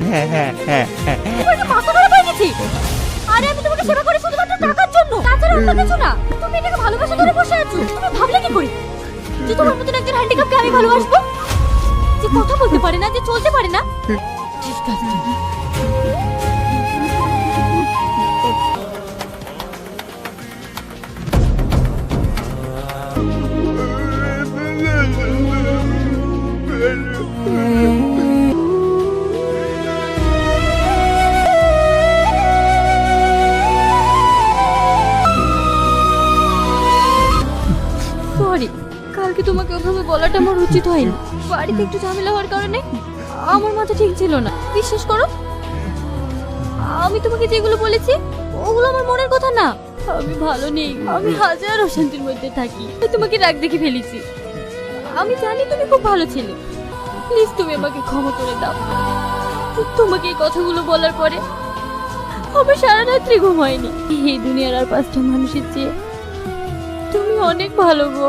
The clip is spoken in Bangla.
তোমার কি মাথা খারাপ হয়ে গেছে? আরে আমি তোমাকে সেবা করি শুধুমাত্র টাকার জন্য, তাছাড়া অন্য কিছু না। তুমি এটাকে ভালোবাসা ধরে বসে আছো। তুমি ভাবলে কি করে যে তোমার মতন একজন হ্যান্ডিক্যাপকে আমি ভালোবাসবো, যে কথা বলতে পারে না, যে চলতে পারে না? ঠিক আছে। সরি, কালকে তোমাকে ওভাবে বলাটা আমার উচিত হয়নি। বাড়িতে একটু ঝামেলা হওয়ার কারণে আমার মাথা ঠিক ছিল না। বিশ্বাস করো, আমি তোমাকে যেগুলো বলেছি ওগুলো আমার মনের কথা না। আমি ভালো নেই, আমি হাজার অশান্তির মধ্যে থাকি, তোমাকে রাগ দেখে ফেলেছি। আমি জানি তুমি খুব ভালো ছিলে, প্লিজ তুমি আমাকে ক্ষমা করে দাও। তোমাকে এই কথাগুলো বলার পরে আমার সারা রাত্রি ঘুম হয়নি। এই দুনিয়ার আর 5টা মানুষের চেয়ে তুমি অনেক ভালো গো।